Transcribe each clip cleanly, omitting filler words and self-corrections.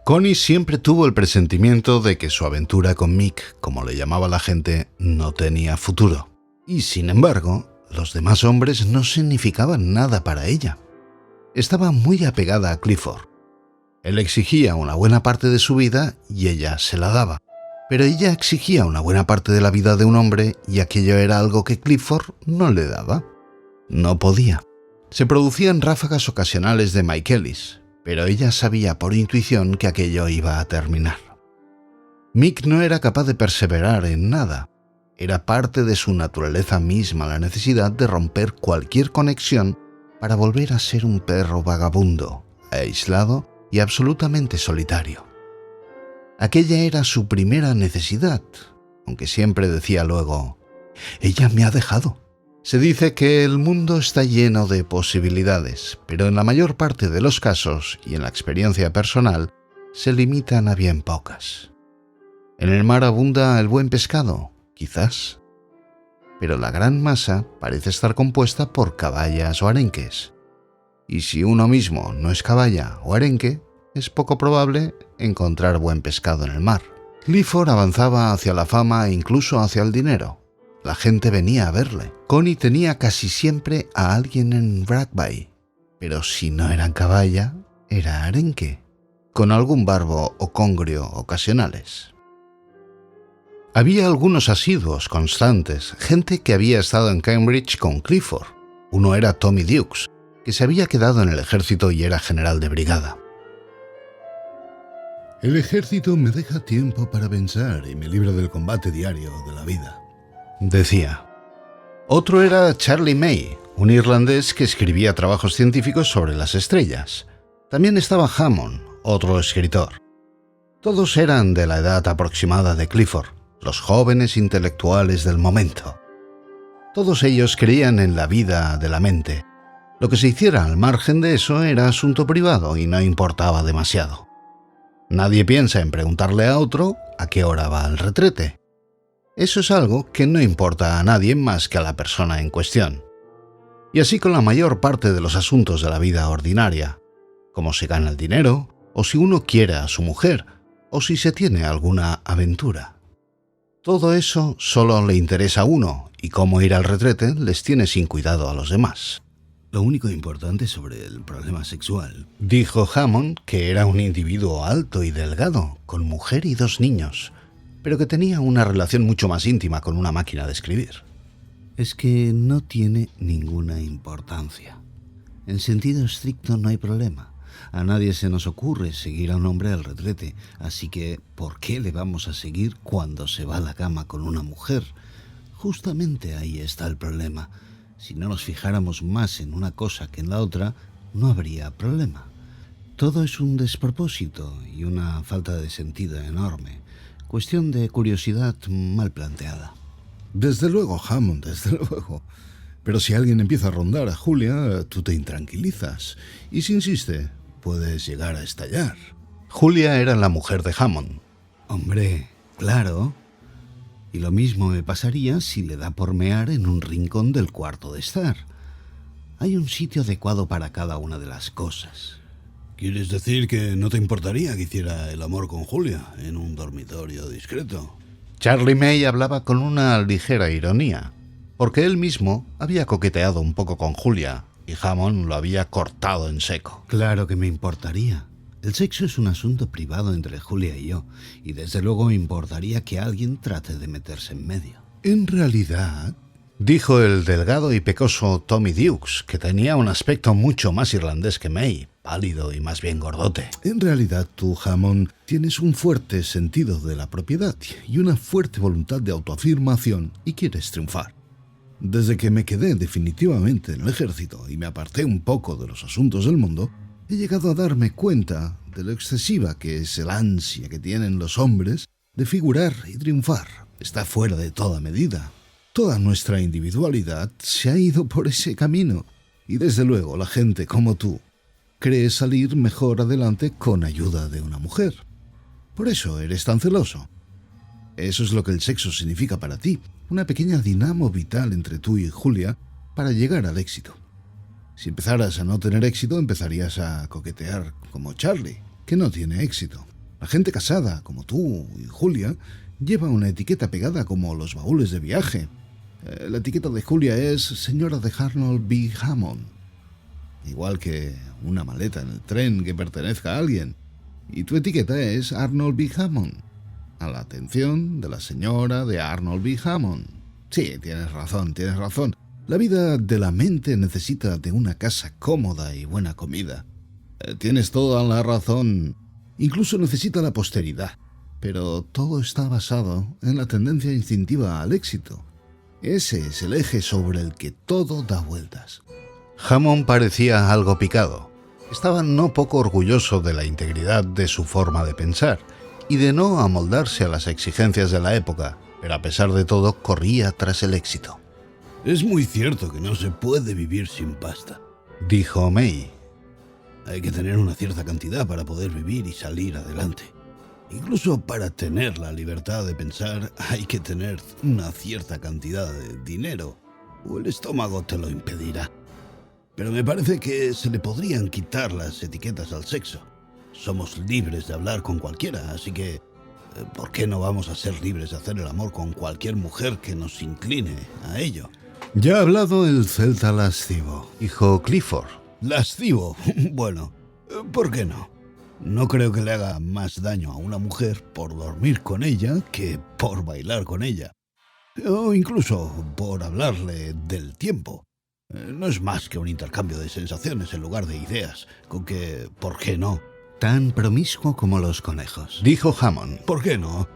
Connie siempre tuvo el presentimiento de que su aventura con Mick, como le llamaba la gente, no tenía futuro. Y sin embargo, los demás hombres no significaban nada para ella. Estaba muy apegada a Clifford. Él exigía una buena parte de su vida y ella se la daba. Pero ella exigía una buena parte de la vida de un hombre y aquello era algo que Clifford no le daba. No podía. Se producían ráfagas ocasionales de Michaelis, pero ella sabía por intuición que aquello iba a terminar. Mick no era capaz de perseverar en nada. Era parte de su naturaleza misma la necesidad de romper cualquier conexión para volver a ser un perro vagabundo, aislado y absolutamente solitario. Aquella era su primera necesidad, aunque siempre decía luego, «Ella me ha dejado». Se dice que el mundo está lleno de posibilidades, pero en la mayor parte de los casos, y en la experiencia personal, se limitan a bien pocas. En el mar abunda el buen pescado, quizás, pero la gran masa parece estar compuesta por caballas o arenques. Y si uno mismo no es caballa o arenque, es poco probable encontrar buen pescado en el mar. Clifford avanzaba hacia la fama e incluso hacia el dinero. La gente venía a verle. Connie tenía casi siempre a alguien en Bragg Bay, pero si no eran caballa, era arenque, con algún barbo o congrio ocasionales. Había algunos asiduos constantes, gente que había estado en Cambridge con Clifford. Uno era Tommy Dukes, que se había quedado en el ejército y era general de brigada. El ejército me deja tiempo para pensar y me libra del combate diario de la vida, decía. Otro era Charlie May, un irlandés que escribía trabajos científicos sobre las estrellas. También estaba Hammond, otro escritor. Todos eran de la edad aproximada de Clifford, los jóvenes intelectuales del momento. Todos ellos creían en la vida de la mente. Lo que se hiciera al margen de eso era asunto privado y no importaba demasiado. Nadie piensa en preguntarle a otro a qué hora va al retrete. Eso es algo que no importa a nadie más que a la persona en cuestión. Y así con la mayor parte de los asuntos de la vida ordinaria, cómo se gana el dinero, o si uno quiere a su mujer, o si se tiene alguna aventura. Todo eso solo le interesa a uno, y cómo ir al retrete les tiene sin cuidado a los demás. Lo único importante sobre el problema sexual, dijo Hammond, que era un individuo alto y delgado, con mujer y 2 niños, pero que tenía una relación mucho más íntima con una máquina de escribir. Es que no tiene ninguna importancia. En sentido estricto no hay problema. A nadie se nos ocurre seguir a un hombre al retrete, así que ¿por qué le vamos a seguir cuando se va a la cama con una mujer? Justamente ahí está el problema. Si no nos fijáramos más en una cosa que en la otra, no habría problema. Todo es un despropósito y una falta de sentido enorme. Cuestión de curiosidad mal planteada. Desde luego, Hammond, desde luego. Pero si alguien empieza a rondar a Julia, tú te intranquilizas. Y si insiste, puedes llegar a estallar. Julia era la mujer de Hammond. Hombre, claro. Y lo mismo me pasaría si le da por mear en un rincón del cuarto de estar. Hay un sitio adecuado para cada una de las cosas. ¿Quieres decir que no te importaría que hiciera el amor con Julia en un dormitorio discreto? Charlie May hablaba con una ligera ironía, porque él mismo había coqueteado un poco con Julia y Hammond lo había cortado en seco. Claro que me importaría. El sexo es un asunto privado entre Julia y yo, y desde luego me importaría que alguien trate de meterse en medio. En realidad, dijo el delgado y pecoso Tommy Dukes, que tenía un aspecto mucho más irlandés que May, pálido y más bien gordote. En realidad tú, Hammond, tienes un fuerte sentido de la propiedad y una fuerte voluntad de autoafirmación y quieres triunfar. Desde que me quedé definitivamente en el ejército y me aparté un poco de los asuntos del mundo, he llegado a darme cuenta de lo excesiva que es el ansia que tienen los hombres de figurar y triunfar. Está fuera de toda medida. Toda nuestra individualidad se ha ido por ese camino y desde luego la gente como tú cree salir mejor adelante con ayuda de una mujer. Por eso eres tan celoso. Eso es lo que el sexo significa para ti, una pequeña dinamo vital entre tú y Julia para llegar al éxito. Si empezaras a no tener éxito, empezarías a coquetear como Charlie, que no tiene éxito. La gente casada, como tú y Julia, lleva una etiqueta pegada como los baúles de viaje. La etiqueta de Julia es señora de Arnold B. Hammond. Igual que una maleta en el tren que pertenezca a alguien. Y tu etiqueta es Arnold B. Hammond. A la atención de la señora de Arnold B. Hammond. Sí, tienes razón. La vida de la mente necesita de una casa cómoda y buena comida. Tienes toda la razón. Incluso necesita la posteridad. Pero todo está basado en la tendencia instintiva al éxito. Ese es el eje sobre el que todo da vueltas. Hammond parecía algo picado. Estaba no poco orgulloso de la integridad de su forma de pensar y de no amoldarse a las exigencias de la época, pero a pesar de todo corría tras el éxito. Es muy cierto que no se puede vivir sin pasta, dijo May. Hay que tener una cierta cantidad para poder vivir y salir adelante. Incluso para tener la libertad de pensar hay que tener una cierta cantidad de dinero, o el estómago te lo impedirá. Pero me parece que se le podrían quitar las etiquetas al sexo. Somos libres de hablar con cualquiera, así que ¿por qué no vamos a ser libres de hacer el amor con cualquier mujer que nos incline a ello? Ya ha hablado el celta lascivo, dijo Clifford. ¿Lascivo? Bueno, ¿por qué no? No creo que le haga más daño a una mujer por dormir con ella que por bailar con ella. O incluso por hablarle del tiempo. No es más que un intercambio de sensaciones en lugar de ideas, con que, ¿por qué no? Tan promiscuo como los conejos, dijo Hammond. ¿Por qué no?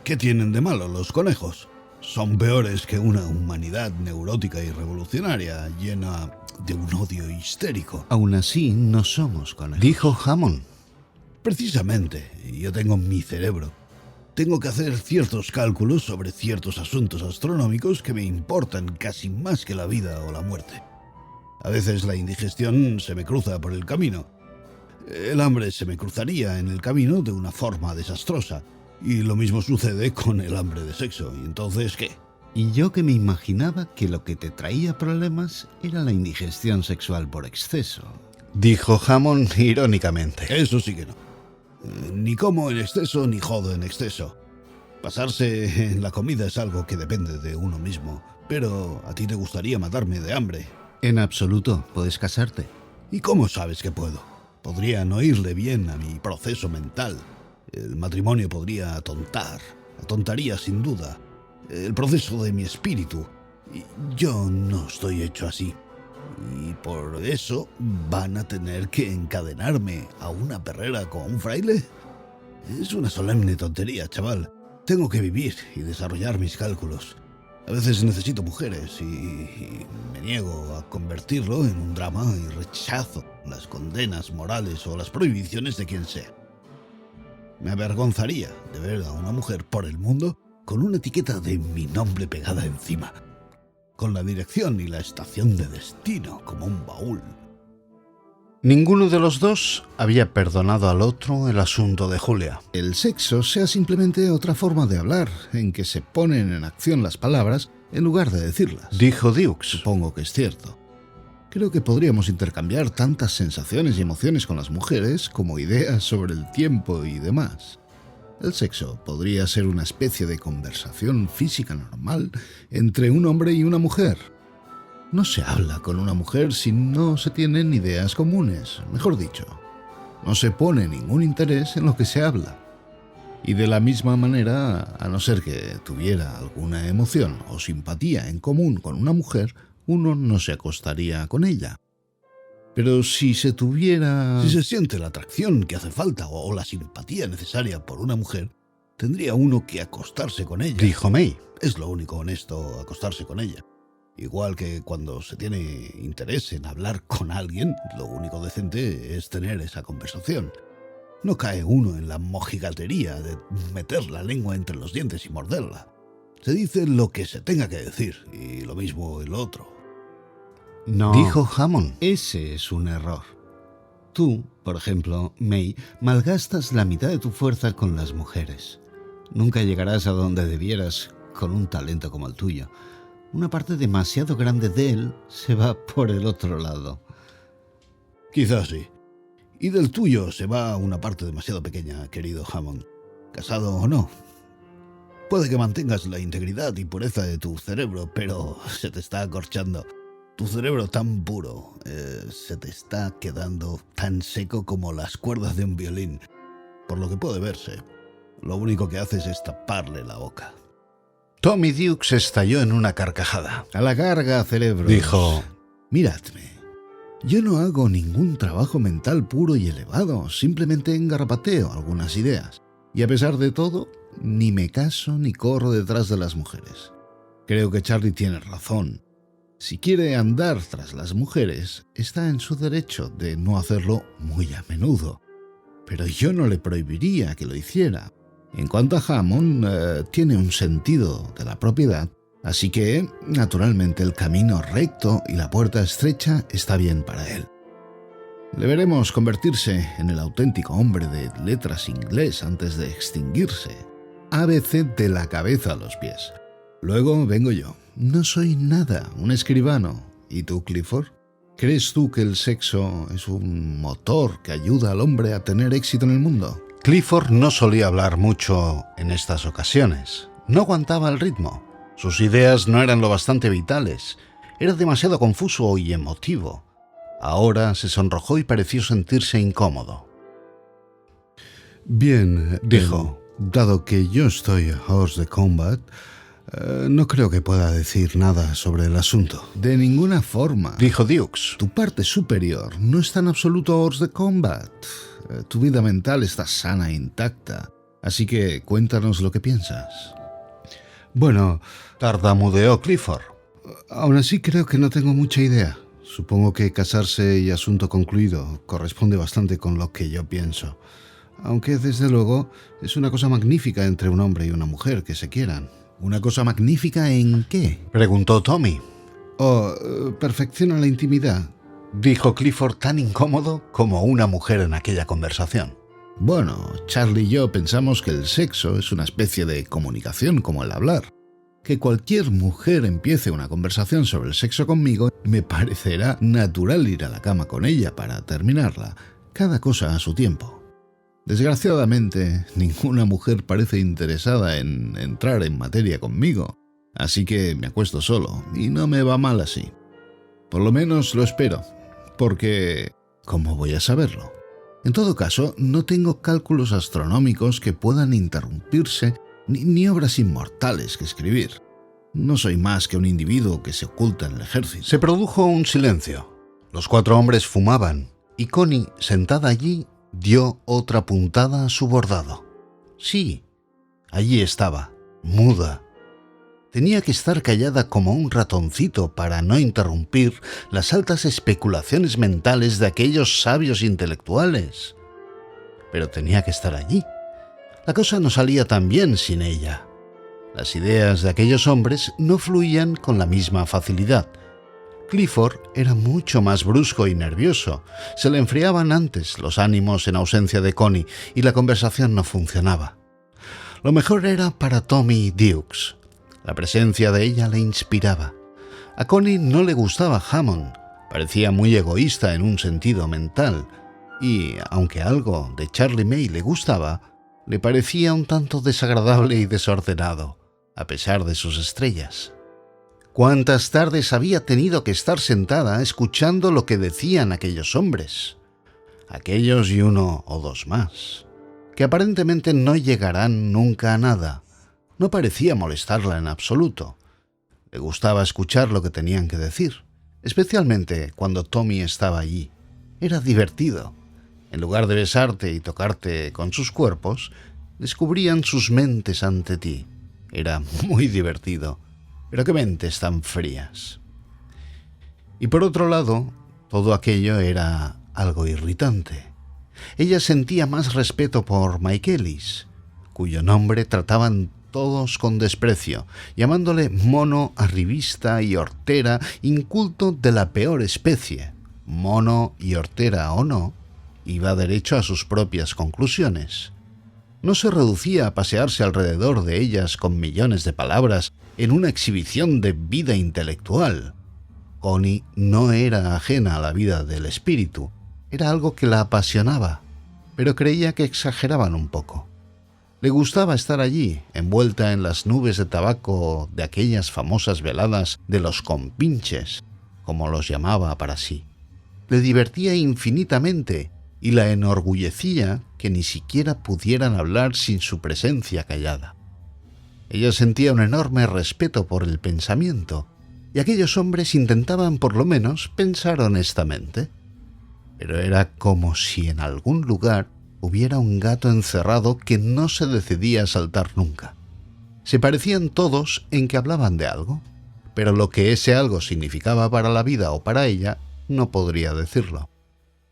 ¿Qué tienen de malo los conejos? Son peores que una humanidad neurótica y revolucionaria, llena de un odio histérico. Aún así, no somos conejos, dijo Hammond. Precisamente, yo tengo mi cerebro. Tengo que hacer ciertos cálculos sobre ciertos asuntos astronómicos que me importan casi más que la vida o la muerte. A veces la indigestión se me cruza por el camino. El hambre se me cruzaría en el camino de una forma desastrosa. Y lo mismo sucede con el hambre de sexo. ¿Y entonces qué? Y yo que me imaginaba que lo que te traía problemas era la indigestión sexual por exceso, dijo Hammond irónicamente. Eso sí que no. Ni como en exceso ni jodo en exceso. Pasarse en la comida es algo que depende de uno mismo. Pero a ti te gustaría matarme de hambre. En absoluto, puedes casarte. ¿Y cómo sabes que puedo? Podría no irle bien a mi proceso mental. El matrimonio podría atontaría sin duda el proceso de mi espíritu. Y yo no estoy hecho así. Y por eso van a tener que encadenarme a una perrera con un fraile. Es una solemne tontería, chaval. Tengo que vivir y desarrollar mis cálculos. A veces necesito mujeres y me niego a convertirlo en un drama y rechazo las condenas morales o las prohibiciones de quien sea. Me avergonzaría de ver a una mujer por el mundo con una etiqueta de mi nombre pegada encima, con la dirección y la estación de destino como un baúl. Ninguno de los dos había perdonado al otro el asunto de Julia. El sexo sea simplemente otra forma de hablar, en que se ponen en acción las palabras en lugar de decirlas, dijo Dukes. Supongo que es cierto. Creo que podríamos intercambiar tantas sensaciones y emociones con las mujeres como ideas sobre el tiempo y demás. El sexo podría ser una especie de conversación física normal entre un hombre y una mujer. No se habla con una mujer si no se tienen ideas comunes, mejor dicho. No se pone ningún interés en lo que se habla. Y de la misma manera, a no ser que tuviera alguna emoción o simpatía en común con una mujer, uno no se acostaría con ella. Pero si se tuviera... Si se siente la atracción que hace falta o la simpatía necesaria por una mujer, tendría uno que acostarse con ella. Dijo May. Es lo único honesto, acostarse con ella. Igual que cuando se tiene interés en hablar con alguien, lo único decente es tener esa conversación. No cae uno en la mojigatería de meter la lengua entre los dientes y morderla. Se dice lo que se tenga que decir, y lo mismo el otro. No, dijo Hammond. Ese es un error. Tú, por ejemplo, May, malgastas la mitad de tu fuerza con las mujeres. Nunca llegarás a donde debieras con un talento como el tuyo. Una parte demasiado grande de él se va por el otro lado. Quizás sí. Y del tuyo se va una parte demasiado pequeña, querido Hammond. Casado o no. Puede que mantengas la integridad y pureza de tu cerebro, pero se te está acorchando. Tu cerebro tan puro se te está quedando tan seco como las cuerdas de un violín. Por lo que puede verse, lo único que haces es taparle la boca. Tommy Dukes estalló en una carcajada. A la carga, cerebro. Dijo: Miradme. Yo no hago ningún trabajo mental puro y elevado, simplemente engarrapateo algunas ideas. Y a pesar de todo, ni me caso ni corro detrás de las mujeres. Creo que Charlie tiene razón. Si quiere andar tras las mujeres, está en su derecho de no hacerlo muy a menudo. Pero yo no le prohibiría que lo hiciera. En cuanto a Hammond, tiene un sentido de la propiedad, así que, naturalmente, el camino recto y la puerta estrecha está bien para él. Le veremos convertirse en el auténtico hombre de letras inglés antes de extinguirse. ABC de la cabeza a los pies. Luego vengo yo. No soy nada, un escribano. ¿Y tú, Clifford? ¿Crees tú que el sexo es un motor que ayuda al hombre a tener éxito en el mundo? Clifford no solía hablar mucho en estas ocasiones. No aguantaba el ritmo. Sus ideas no eran lo bastante vitales. Era demasiado confuso y emotivo. Ahora se sonrojó y pareció sentirse incómodo. Bien, dijo. Dado que yo estoy hors de combat, no creo que pueda decir nada sobre el asunto. De ninguna forma, dijo Dukes. Tu parte superior no está en absoluto hors de combat. Tu vida mental está sana e intacta. Así que cuéntanos lo que piensas. Bueno, tartamudeó Clifford. Aún así creo que no tengo mucha idea. Supongo que casarse y asunto concluido corresponde bastante con lo que yo pienso. Aunque, desde luego, es una cosa magnífica entre un hombre y una mujer que se quieran. ¿Una cosa magnífica en qué?, preguntó Tommy. Perfecciona la intimidad, dijo Clifford, tan incómodo como una mujer en aquella conversación. Bueno, Charlie y yo pensamos que el sexo es una especie de comunicación como el hablar. Que cualquier mujer empiece una conversación sobre el sexo conmigo, me parecerá natural ir a la cama con ella para terminarla, cada cosa a su tiempo. Desgraciadamente, ninguna mujer parece interesada en entrar en materia conmigo, así que me acuesto solo y no me va mal así. Por lo menos lo espero, porque ¿cómo voy a saberlo? En todo caso, no tengo cálculos astronómicos que puedan interrumpirse ni obras inmortales que escribir. No soy más que un individuo que se oculta en el ejército. Se produjo un silencio. Los 4 hombres fumaban y Connie, sentada allí, dio otra puntada a su bordado. Sí, allí estaba, muda. Tenía que estar callada como un ratoncito para no interrumpir las altas especulaciones mentales de aquellos sabios intelectuales. Pero tenía que estar allí. La cosa no salía tan bien sin ella. Las ideas de aquellos hombres no fluían con la misma facilidad. Clifford era mucho más brusco y nervioso. Se le enfriaban antes los ánimos en ausencia de Connie y la conversación no funcionaba. Lo mejor era para Tommy Dukes. La presencia de ella le inspiraba. A Connie no le gustaba Hammond. Parecía muy egoísta en un sentido mental. Y, aunque algo de Charlie May le gustaba, le parecía un tanto desagradable y desordenado, a pesar de sus estrellas. ¿Cuántas tardes había tenido que estar sentada escuchando lo que decían aquellos hombres? Aquellos y 1 o 2 más, que aparentemente no llegarán nunca a nada. No parecía molestarla en absoluto. Le gustaba escuchar lo que tenían que decir, especialmente cuando Tommy estaba allí. Era divertido. En lugar de besarte y tocarte con sus cuerpos, descubrían sus mentes ante ti. Era muy divertido. Pero qué mentes tan frías. Y por otro lado, todo aquello era algo irritante. Ella sentía más respeto por Michaelis, cuyo nombre trataban todos con desprecio, llamándole mono arribista y hortera, inculto de la peor especie. Mono y hortera o no, iba derecho a sus propias conclusiones. No se reducía a pasearse alrededor de ellas con millones de palabras en una exhibición de vida intelectual. Connie no era ajena a la vida del espíritu, Era algo que la apasionaba, pero creía que exageraban un poco. Le gustaba estar allí, envuelta en las nubes de tabaco de aquellas famosas veladas de los compinches, como los llamaba para sí. Le divertía infinitamente y la enorgullecía que ni siquiera pudieran hablar sin su presencia callada. Ella sentía un enorme respeto por el pensamiento, y aquellos hombres intentaban por lo menos pensar honestamente. Pero era como si en algún lugar hubiera un gato encerrado que no se decidía a saltar nunca. Se parecían todos en que hablaban de algo, pero lo que ese algo significaba para la vida o para ella no podría decirlo.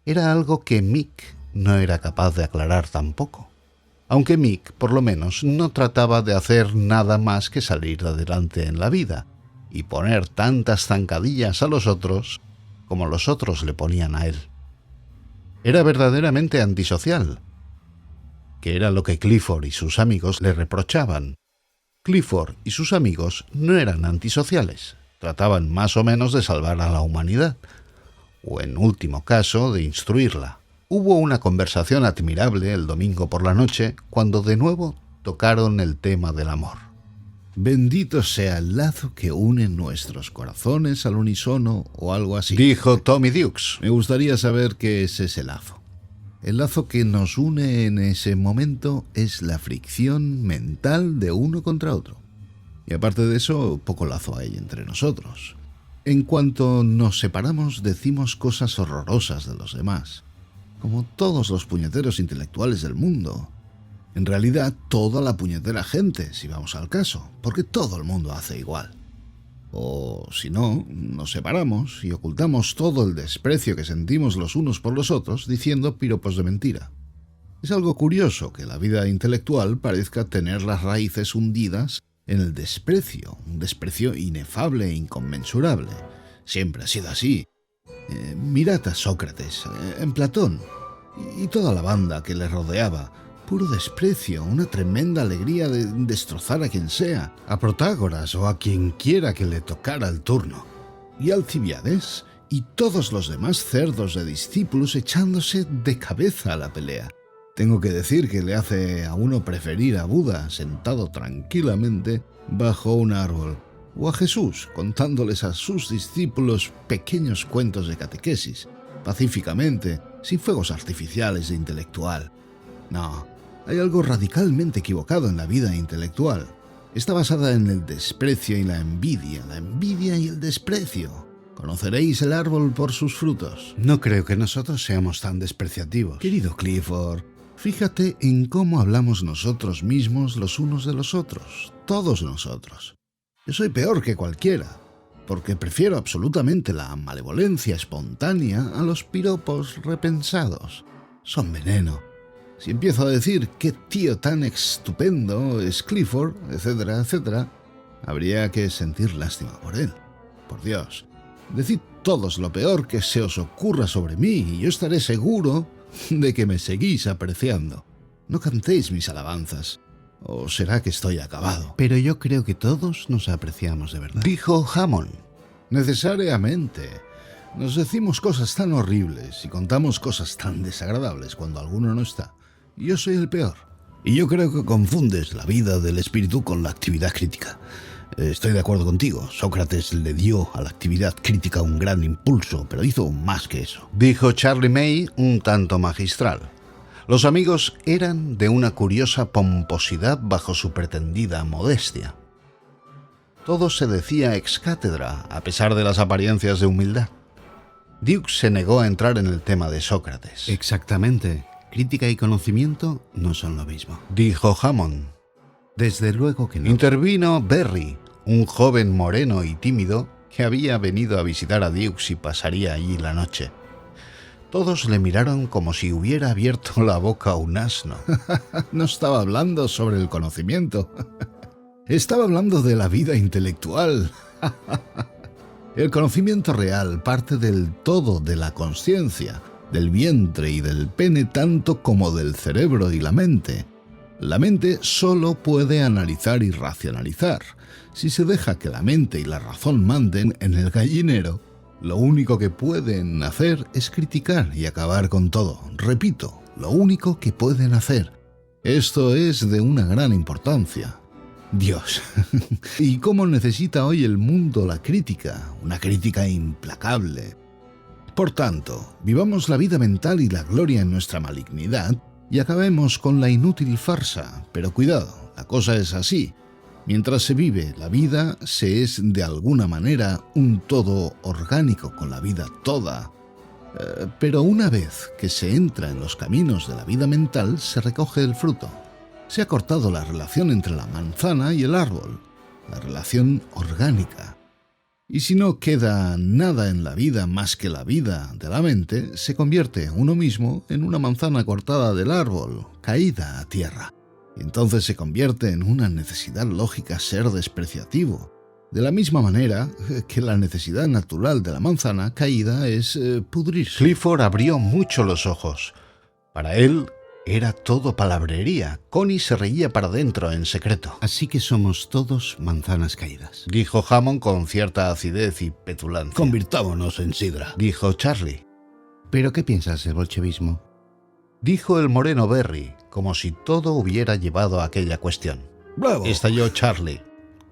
Era algo que Mick no era capaz de aclarar tampoco, aunque Mick, por lo menos, no trataba de hacer nada más que salir adelante en la vida y poner tantas zancadillas a los otros como los otros le ponían a él. Era verdaderamente antisocial, que era lo que Clifford y sus amigos le reprochaban. Clifford y sus amigos no eran antisociales, trataban más o menos de salvar a la humanidad, o en último caso de instruirla. Hubo una conversación admirable el domingo por la noche cuando de nuevo tocaron el tema del amor. Bendito sea el lazo que une nuestros corazones al unísono o algo así, dijo Tommy Dukes. Me gustaría saber qué es ese lazo. El lazo que nos une en ese momento es la fricción mental de uno contra otro. Y aparte de eso, poco lazo hay entre nosotros. En cuanto nos separamos, decimos cosas horrorosas de los demás, como todos los puñeteros intelectuales del mundo. En realidad, toda la puñetera gente, si vamos al caso, porque todo el mundo hace igual. O, si no, nos separamos y ocultamos todo el desprecio que sentimos los unos por los otros diciendo piropos de mentira. Es algo curioso que la vida intelectual parezca tener las raíces hundidas en el desprecio, un desprecio inefable e inconmensurable. Siempre ha sido así. Mirad a Sócrates, en Platón, y toda la banda que le rodeaba. Puro desprecio, una tremenda alegría de destrozar a quien sea, a Protágoras o a quien quiera que le tocara el turno. Y Alcibiades y todos los demás cerdos de discípulos echándose de cabeza a la pelea. Tengo que decir que le hace a uno preferir a Buda sentado tranquilamente bajo un árbol, o a Jesús contándoles a sus discípulos pequeños cuentos de catequesis, pacíficamente, sin fuegos artificiales de intelectual. No, hay algo radicalmente equivocado en la vida intelectual. Está basada en el desprecio y la envidia y el desprecio. Conoceréis el árbol por sus frutos. No creo que nosotros seamos tan despreciativos. Querido Clifford, fíjate en cómo hablamos nosotros mismos los unos de los otros, todos nosotros. Yo soy peor que cualquiera, porque prefiero absolutamente la malevolencia espontánea a los piropos repensados. Son veneno. Si empiezo a decir qué tío tan estupendo es Clifford, etcétera, etcétera, habría que sentir lástima por él. Por Dios, decid todos lo peor que se os ocurra sobre mí y yo estaré seguro de que me seguís apreciando. No cantéis mis alabanzas, o será que estoy acabado. Pero yo creo que todos nos apreciamos de verdad, dijo Hammond. Necesariamente. Nos decimos cosas tan horribles y contamos cosas tan desagradables cuando alguno no está. Yo soy el peor. Y yo creo que confundes la vida del espíritu con la actividad crítica. Estoy de acuerdo contigo. Sócrates le dio a la actividad crítica un gran impulso, pero hizo más que eso, dijo Charlie May un tanto magistral. Los amigos eran de una curiosa pomposidad bajo su pretendida modestia. Todo se decía ex cátedra, a pesar de las apariencias de humildad. Dukes se negó a entrar en el tema de Sócrates. Exactamente. Crítica y conocimiento no son lo mismo, dijo Hammond. Desde luego que no. Intervino Berry, un joven moreno y tímido que había venido a visitar a Dukes y pasaría allí la noche. Todos le miraron como si hubiera abierto la boca un asno. No estaba hablando sobre el conocimiento. Estaba hablando de la vida intelectual. El conocimiento real parte del todo de la consciencia, del vientre y del pene tanto como del cerebro y la mente. La mente solo puede analizar y racionalizar. Si se deja que la mente y la razón manden en el gallinero, Lo único que pueden hacer es criticar y acabar con todo. Repito, lo único que pueden hacer. Esto es de una gran importancia. Dios, ¿y cómo necesita hoy el mundo la crítica? Una crítica implacable. Por tanto, vivamos la vida mental y la gloria en nuestra malignidad y acabemos con la inútil farsa. Pero cuidado, la cosa es así. Mientras se vive la vida, se es de alguna manera un todo orgánico con la vida toda. Pero una vez que se entra en los caminos de la vida mental, se recoge el fruto. Se ha cortado la relación entre la manzana y el árbol, la relación orgánica. Y si no queda nada en la vida más que la vida de la mente, se convierte uno mismo en una manzana cortada del árbol, caída a tierra. Y entonces se convierte en una necesidad lógica ser despreciativo. De la misma manera que la necesidad natural de la manzana caída es pudrirse. Clifford abrió mucho los ojos. Para él era todo palabrería. Connie se reía para dentro en secreto. Así que somos todos manzanas caídas, Dijo Hammond con cierta acidez y petulancia. Convirtámonos en sidra. Dijo Charlie. ¿Pero qué piensas del bolchevismo? Dijo el moreno Berry, como si todo hubiera llevado a aquella cuestión. ¡Bravo! Estalló Charlie.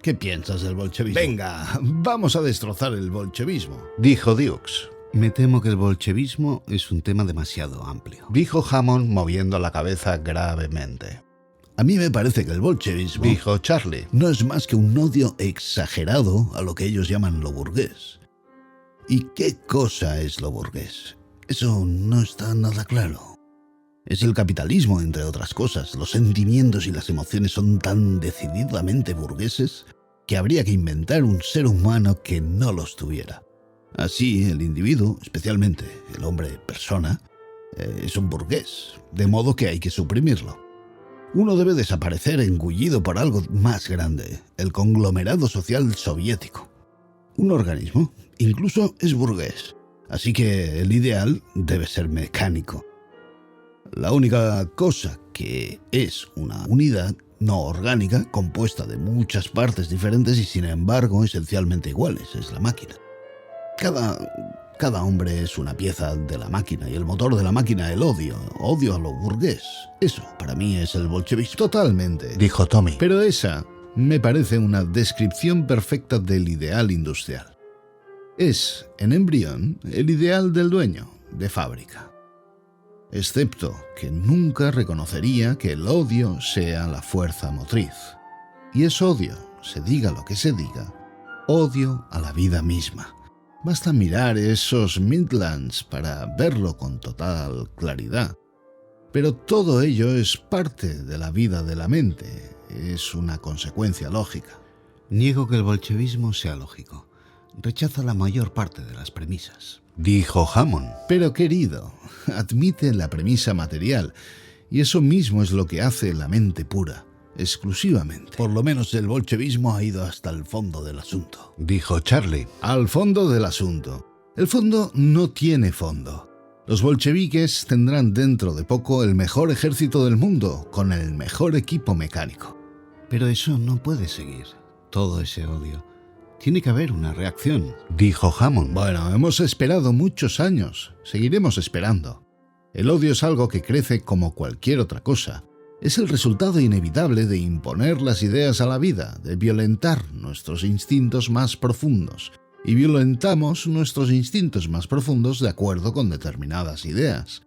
¿Qué piensas del bolchevismo? Venga, vamos a destrozar el bolchevismo. Dijo Dukes. Me temo que el bolchevismo es un tema demasiado amplio. Dijo Hammond moviendo la cabeza gravemente. A mí me parece que el bolchevismo Dijo Charlie. no es más que un odio exagerado a lo que ellos llaman lo burgués. ¿Y qué cosa es lo burgués? Eso no está nada claro. Es el capitalismo, entre otras cosas. Los sentimientos y las emociones son tan decididamente burgueses que habría que inventar un ser humano que no los tuviera. Así, el individuo, especialmente el hombre persona, es un burgués, de modo que hay que suprimirlo. Uno debe desaparecer engullido por algo más grande, el conglomerado social soviético. Un organismo, incluso, es burgués, así que el ideal debe ser mecánico. La única cosa que es una unidad no orgánica, compuesta de muchas partes diferentes y sin embargo esencialmente iguales, es la máquina. Cada hombre es una pieza de la máquina y el motor de la máquina el odio a lo burgués. Eso para mí es el bolchevismo. Totalmente. Dijo Tommy. Pero esa me parece una descripción perfecta del ideal industrial. Es, en embrión, el ideal del dueño de fábrica. Excepto que nunca reconocería que el odio sea la fuerza motriz. Y es odio, se diga lo que se diga, odio a la vida misma. Basta mirar esos Midlands para verlo con total claridad. Pero todo ello es parte de la vida de la mente, es una consecuencia lógica. Niego que el bolchevismo sea lógico. Rechaza la mayor parte de las premisas. Dijo Hammond. Pero querido, admite la premisa material, y eso mismo es lo que hace la mente pura, exclusivamente. Por lo menos el bolchevismo ha ido hasta el fondo del asunto. Dijo Charlie. Al fondo del asunto. El fondo no tiene fondo. Los bolcheviques tendrán dentro de poco el mejor ejército del mundo, con el mejor equipo mecánico. Pero eso no puede seguir. Todo ese odio. Tiene que haber una reacción. Dijo Hammond. Bueno, hemos esperado muchos años. Seguiremos esperando. El odio es algo que crece como cualquier otra cosa. Es el resultado inevitable de imponer las ideas a la vida, de violentar nuestros instintos más profundos. Y violentamos nuestros instintos más profundos de acuerdo con determinadas ideas.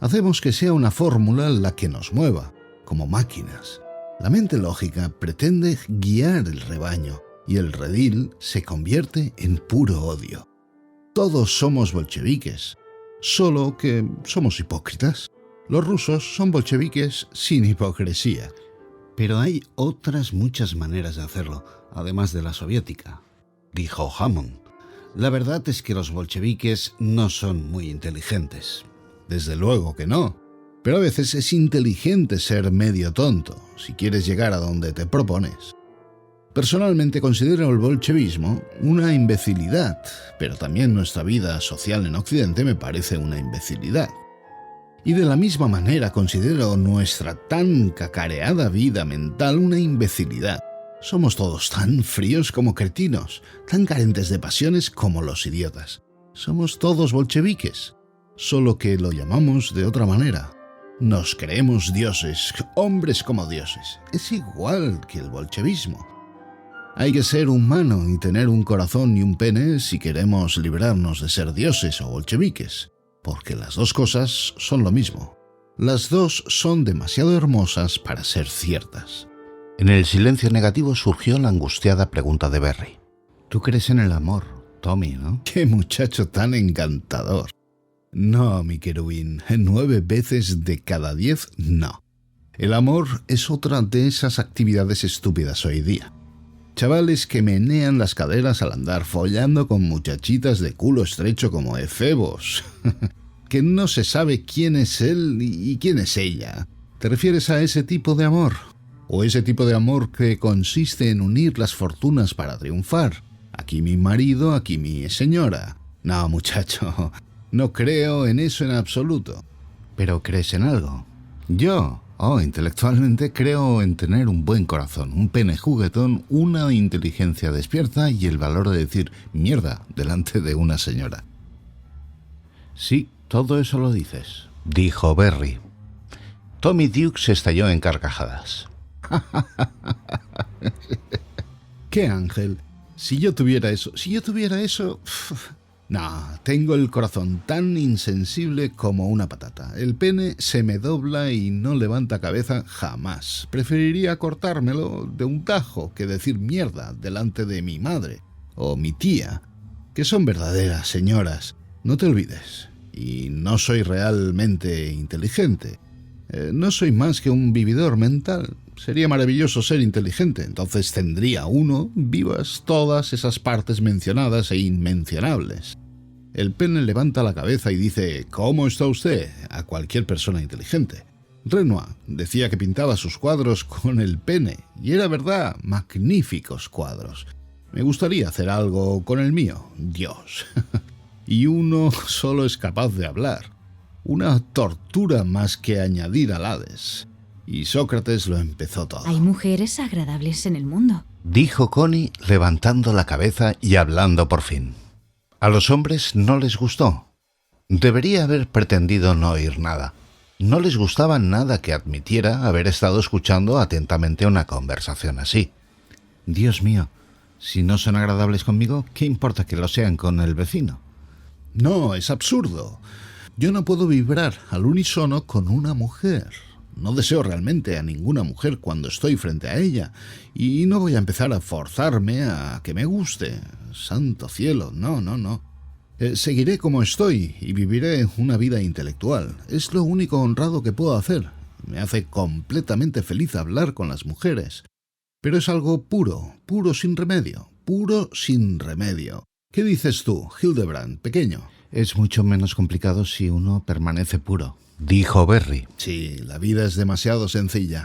Hacemos que sea una fórmula la que nos mueva, como máquinas. La mente lógica pretende guiar el rebaño, y el redil se convierte en puro odio. Todos somos bolcheviques, solo que somos hipócritas. Los rusos son bolcheviques sin hipocresía. Pero hay otras muchas maneras de hacerlo, además de la soviética. Dijo Hammond. La verdad es que los bolcheviques no son muy inteligentes. Desde luego que no. Pero a veces es inteligente ser medio tonto, si quieres llegar a donde te propones. Personalmente considero el bolchevismo una imbecilidad, pero también nuestra vida social en Occidente me parece una imbecilidad. Y de la misma manera considero nuestra tan cacareada vida mental una imbecilidad. Somos todos tan fríos como cretinos, tan carentes de pasiones como los idiotas. Somos todos bolcheviques, solo que lo llamamos de otra manera. Nos creemos dioses, hombres como dioses. Es igual que el bolchevismo. Hay que ser humano y tener un corazón y un pene si queremos librarnos de ser dioses o bolcheviques, porque las dos cosas son lo mismo. Las dos son demasiado hermosas para ser ciertas. En el silencio negativo surgió la angustiada pregunta de Berry. Tú crees en el amor, Tommy, ¿no? ¡Qué muchacho tan encantador! No, mi querubín, 9 veces de cada 10, no. El amor es otra de esas actividades estúpidas hoy día. Chavales que menean las caderas al andar follando con muchachitas de culo estrecho como efebos. Que no se sabe quién es él y quién es ella. ¿Te refieres a ese tipo de amor? ¿O ese tipo de amor que consiste en unir las fortunas para triunfar? Aquí mi marido, aquí mi señora. No, muchacho, no creo en eso en absoluto. ¿Pero crees en algo? Yo, intelectualmente creo en tener un buen corazón, un pene juguetón, una inteligencia despierta y el valor de decir mierda delante de una señora. Sí, todo eso lo dices, dijo Berry. Tommy Duke se estalló en carcajadas. ¡Qué ángel! Si yo tuviera eso... No, tengo el corazón tan insensible como una patata. El pene se me dobla y no levanta cabeza jamás. Preferiría cortármelo de un tajo que decir mierda delante de mi madre o mi tía, que son verdaderas señoras. No te olvides. Y no soy realmente inteligente. No soy más que un vividor mental. Sería maravilloso ser inteligente, entonces tendría uno vivas todas esas partes mencionadas e inmencionables. El pene levanta la cabeza y dice «¿Cómo está usted?» a cualquier persona inteligente. Renoir decía que pintaba sus cuadros con el pene, y era verdad, magníficos cuadros. Me gustaría hacer algo con el mío, Dios. Y uno solo es capaz de hablar. Una tortura más que añadir al Hades. Y Sócrates lo empezó todo. Hay mujeres agradables en el mundo, dijo Connie levantando la cabeza y hablando por fin. A los hombres no les gustó. Debería haber pretendido no oír nada. No les gustaba nada que admitiera haber estado escuchando atentamente una conversación así. Dios mío, si no son agradables conmigo, ¿qué importa que lo sean con el vecino? No, es absurdo. Yo no puedo vibrar al unísono con una mujer. No deseo realmente a ninguna mujer cuando estoy frente a ella, y no voy a empezar a forzarme a que me guste. Santo cielo, no. Seguiré como estoy y viviré una vida intelectual. Es lo único honrado que puedo hacer. Me hace completamente feliz hablar con las mujeres. Pero es algo puro sin remedio. ¿Qué dices tú, Hildebrand, pequeño? Es mucho menos complicado si uno permanece puro, dijo Berry. Sí, la vida es demasiado sencilla.